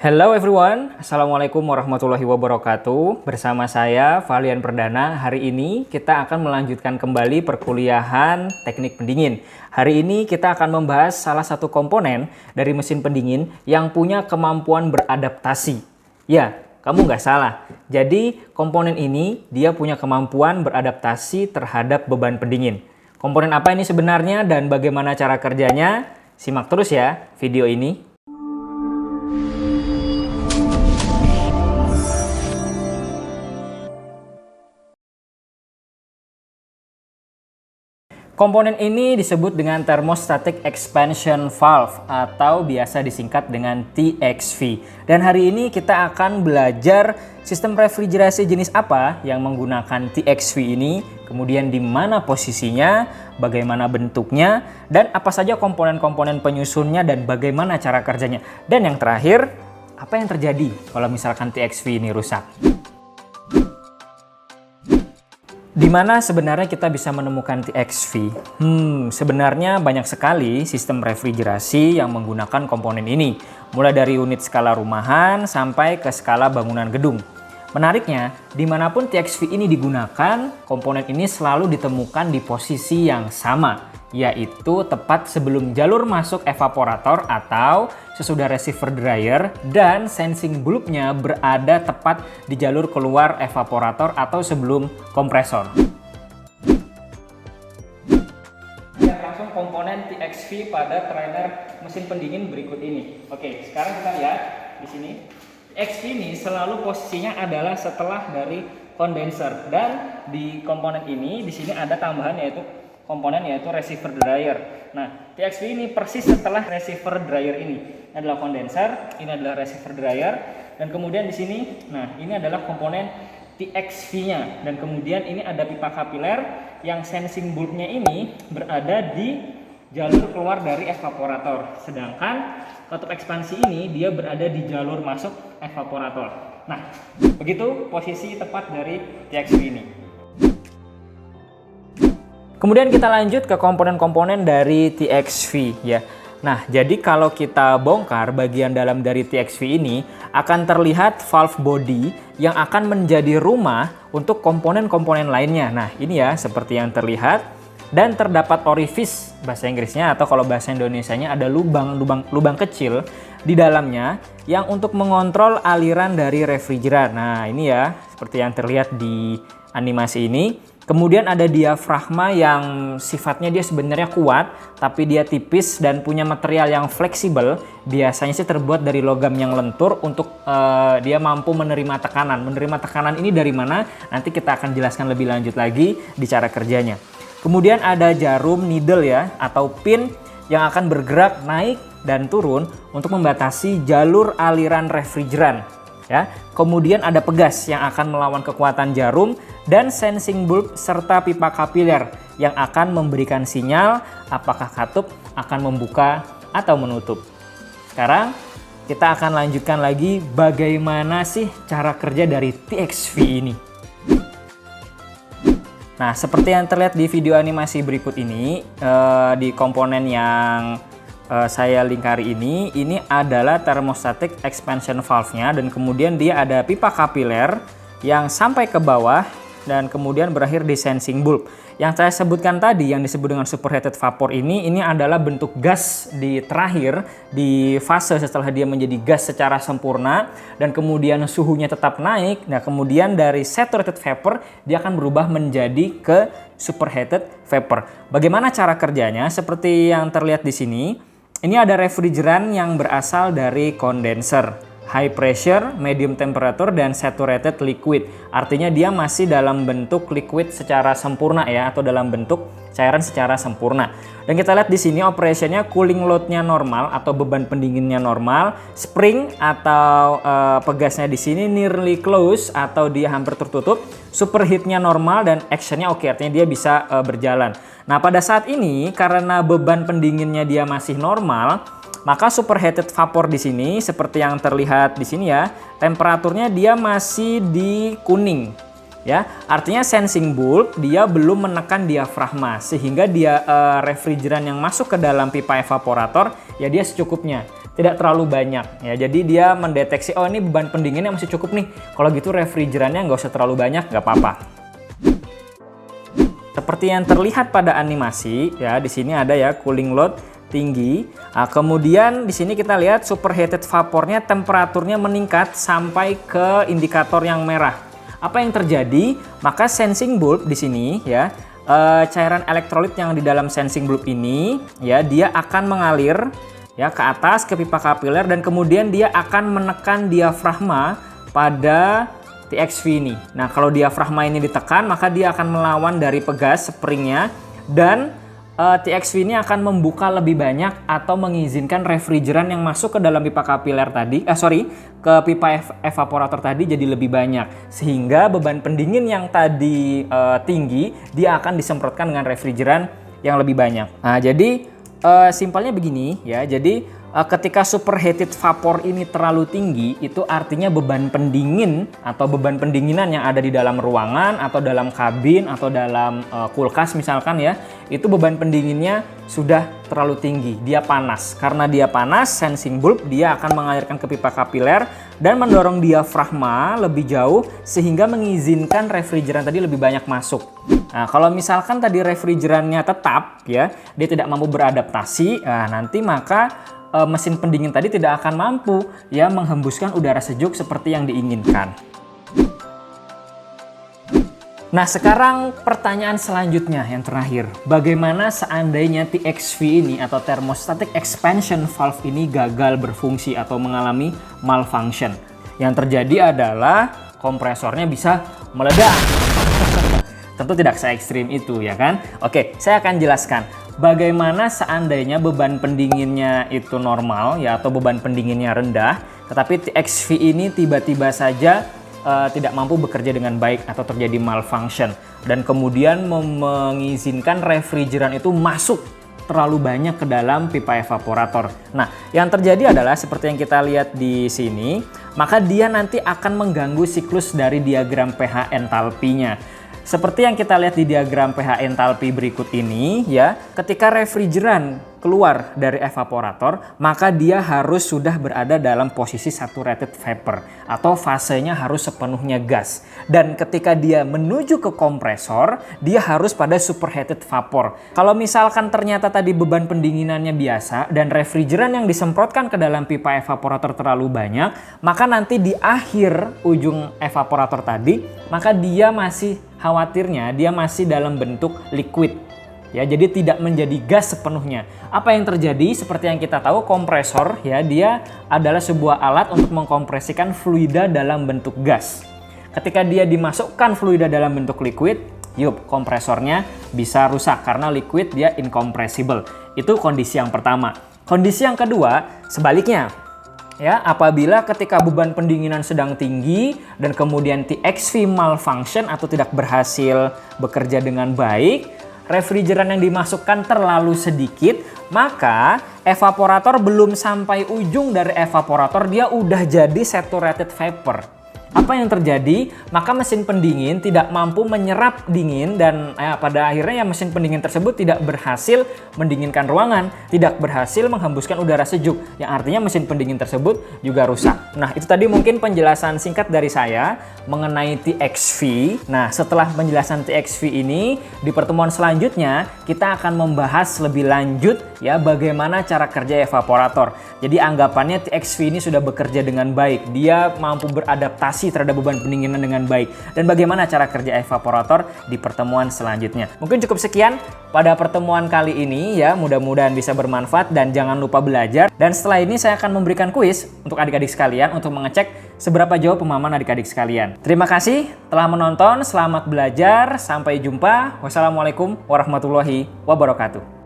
Hello everyone, Assalamualaikum warahmatullahi wabarakatuh. Bersama saya, Valian Perdana. Hari ini kita akan melanjutkan kembali perkuliahan teknik pendingin. Hari ini kita akan membahas salah satu komponen dari mesin pendingin yang punya kemampuan beradaptasi. Ya, kamu nggak salah. Jadi komponen ini dia punya kemampuan beradaptasi terhadap beban pendingin. Komponen apa ini sebenarnya dan bagaimana cara kerjanya? Simak terus ya video ini. Komponen ini disebut dengan Thermostatic Expansion Valve atau biasa disingkat dengan TXV. Dan hari ini kita akan belajar sistem refrigerasi jenis apa yang menggunakan TXV ini, kemudian di mana posisinya, bagaimana bentuknya, dan apa saja komponen-komponen penyusunnya dan bagaimana cara kerjanya. Dan yang terakhir, apa yang terjadi kalau misalkan TXV ini rusak. Di mana sebenarnya kita bisa menemukan TXV? Sebenarnya banyak sekali sistem refrigerasi yang menggunakan komponen ini, mulai dari unit skala rumahan sampai ke skala bangunan gedung. Menariknya, dimanapun TXV ini digunakan, komponen ini selalu ditemukan di posisi yang sama, yaitu tepat sebelum jalur masuk evaporator atau sesudah receiver dryer, dan sensing bulbnya berada tepat di jalur keluar evaporator atau sebelum kompresor. Ya, langsung komponen TXV pada trainer mesin pendingin berikut ini. Oke, sekarang kita lihat di sini. TXV ini selalu posisinya adalah setelah dari kondenser, dan di komponen ini di sini ada tambahan yaitu receiver dryer. Nah, TXV ini persis setelah receiver dryer ini. Ini adalah kondenser, ini adalah receiver dryer, dan kemudian di sini, nah ini adalah komponen TXV-nya, dan kemudian ini ada pipa kapiler yang sensing bulbnya ini berada di jalur keluar dari evaporator, sedangkan katup ekspansi ini dia berada di jalur masuk evaporator. Nah, begitu posisi tepat dari TXV ini. Kemudian kita lanjut ke komponen-komponen dari TXV ya. Nah, jadi kalau kita bongkar bagian dalam dari TXV ini akan terlihat valve body yang akan menjadi rumah untuk komponen-komponen lainnya. Nah, ini ya seperti yang terlihat, dan terdapat orifice bahasa Inggrisnya, atau kalau bahasa Indonesianya ada lubang kecil di dalamnya yang untuk mengontrol aliran dari refrigeran. Nah, ini ya seperti yang terlihat di animasi ini. Kemudian ada diafragma yang sifatnya dia sebenarnya kuat, tapi dia tipis dan punya material yang fleksibel. Biasanya sih terbuat dari logam yang lentur untuk dia mampu menerima tekanan. Menerima tekanan ini dari mana? Nanti kita akan jelaskan lebih lanjut lagi di cara kerjanya. Kemudian ada jarum needle ya, atau pin yang akan bergerak naik dan turun untuk membatasi jalur aliran refrigeran. Ya, kemudian ada pegas yang akan melawan kekuatan jarum, dan sensing bulb serta pipa kapiler yang akan memberikan sinyal apakah katup akan membuka atau menutup. Sekarang kita akan lanjutkan lagi bagaimana sih cara kerja dari TXV ini. Nah, seperti yang terlihat di video animasi berikut ini, di komponen yang saya lingkari ini adalah thermostatic expansion valve-nya, dan kemudian dia ada pipa kapiler yang sampai ke bawah dan kemudian berakhir di sensing bulb. Yang saya sebutkan tadi yang disebut dengan superheated vapor ini adalah bentuk gas di terakhir di fase setelah dia menjadi gas secara sempurna dan kemudian suhunya tetap naik. Nah, kemudian dari saturated vapor dia akan berubah menjadi ke superheated vapor. Bagaimana cara kerjanya? Seperti yang terlihat di sini. Ini ada refrigeran yang berasal dari kondenser, high pressure, medium temperature, dan saturated liquid. Artinya dia masih dalam bentuk liquid secara sempurna ya, atau dalam bentuk cairan secara sempurna. Dan kita lihat di sini operationnya cooling load-nya normal atau beban pendinginnya normal, spring atau pegasnya di sini nearly close atau dia hampir tertutup, superheat-nya normal, dan action-nya oke, artinya dia bisa berjalan. Nah, pada saat ini karena beban pendinginnya dia masih normal, maka superheated vapor di sini seperti yang terlihat di sini ya, temperaturnya dia masih di kuning. Ya, artinya sensing bulb dia belum menekan diafragma sehingga dia refrigeran yang masuk ke dalam pipa evaporator ya dia secukupnya. tidak terlalu banyak ya. Jadi dia mendeteksi, oh ini beban pendinginnya masih cukup nih. Kalau gitu refrigerannya nggak usah terlalu banyak, nggak apa-apa. Seperti yang terlihat pada animasi ya, di sini ada ya cooling load tinggi. Nah, kemudian di sini kita lihat superheated vapornya temperaturnya meningkat sampai ke indikator yang merah. Apa yang terjadi? Maka sensing bulb di sini ya, cairan elektrolit yang di dalam sensing bulb ini ya, dia akan mengalir ya ke atas ke pipa kapiler dan kemudian dia akan menekan diafragma pada TXV ini. Nah, kalau diafragma ini ditekan, maka dia akan melawan dari pegas springnya dan TXV ini akan membuka lebih banyak atau mengizinkan refrigeran yang masuk ke dalam pipa kapiler tadi, ke pipa evaporator tadi jadi lebih banyak. Sehingga beban pendingin yang tadi tinggi, dia akan disemprotkan dengan refrigeran yang lebih banyak. Nah, jadi simpelnya begini ya. Jadi ketika superheated vapor ini terlalu tinggi, itu artinya beban pendingin atau beban pendinginan yang ada di dalam ruangan atau dalam kabin atau dalam kulkas misalkan ya, itu beban pendinginnya sudah terlalu tinggi, dia panas. Karena dia panas, sensing bulb dia akan mengalirkan ke pipa kapiler dan mendorong diafragma lebih jauh sehingga mengizinkan refrigeran tadi lebih banyak masuk. Nah, kalau misalkan tadi refrigerannya tetap ya, dia tidak mampu beradaptasi, nah nanti maka mesin pendingin tadi tidak akan mampu ya menghembuskan udara sejuk seperti yang diinginkan. Nah, sekarang pertanyaan selanjutnya yang terakhir. Bagaimana seandainya TXV ini atau thermostatic expansion valve ini gagal berfungsi atau mengalami malfunction? Yang terjadi adalah kompresornya bisa meledak. Tentu tidak se-ekstrim itu ya kan? Oke, saya akan jelaskan. Bagaimana seandainya beban pendinginnya itu normal ya atau beban pendinginnya rendah, tetapi TXV ini tiba-tiba saja tidak mampu bekerja dengan baik atau terjadi malfunction dan kemudian mengizinkan refrigeran itu masuk terlalu banyak ke dalam pipa evaporator. Nah, yang terjadi adalah seperti yang kita lihat di sini, maka dia nanti akan mengganggu siklus dari diagram pH entalpinya. Seperti yang kita lihat di diagram pH entalpi berikut ini ya, ketika refrigeran keluar dari evaporator, maka dia harus sudah berada dalam posisi saturated vapor atau fasenya harus sepenuhnya gas. Dan ketika dia menuju ke kompresor, dia harus pada superheated vapor. Kalau misalkan ternyata tadi beban pendinginannya biasa dan refrigeran yang disemprotkan ke dalam pipa evaporator terlalu banyak, maka nanti di akhir ujung evaporator tadi, maka dia masih khawatirnya dia masih dalam bentuk liquid. Ya, jadi tidak menjadi gas sepenuhnya. Apa yang terjadi? Seperti yang kita tahu, kompresor ya, dia adalah sebuah alat untuk mengkompresikan fluida dalam bentuk gas. Ketika dia dimasukkan fluida dalam bentuk liquid, kompresornya bisa rusak karena liquid dia incompressible. Itu kondisi yang pertama. Kondisi yang kedua, sebaliknya. Ya, apabila ketika beban pendinginan sedang tinggi dan kemudian TXV malfunction atau tidak berhasil bekerja dengan baik, refrigeran yang dimasukkan terlalu sedikit, maka evaporator belum sampai ujung dari evaporator dia udah jadi saturated vapor. Apa yang terjadi? Maka mesin pendingin tidak mampu menyerap dingin dan pada akhirnya ya mesin pendingin tersebut tidak berhasil mendinginkan ruangan, tidak berhasil menghembuskan udara sejuk, yang artinya mesin pendingin tersebut juga rusak. Nah, itu tadi mungkin penjelasan singkat dari saya mengenai TXV. Nah, setelah penjelasan TXV ini, di pertemuan selanjutnya kita akan membahas lebih lanjut ya bagaimana cara kerja evaporator. Jadi anggapannya TXV ini sudah bekerja dengan baik, dia mampu beradaptasi terhadap beban pendinginan dengan baik, dan bagaimana cara kerja evaporator di pertemuan selanjutnya. Mungkin cukup sekian pada pertemuan kali ini ya, mudah-mudahan bisa bermanfaat dan jangan lupa belajar. Dan setelah ini saya akan memberikan kuis untuk adik-adik sekalian untuk mengecek seberapa jauh pemahaman adik-adik sekalian. Terima kasih telah menonton, selamat belajar, sampai jumpa. Wassalamualaikum warahmatullahi wabarakatuh.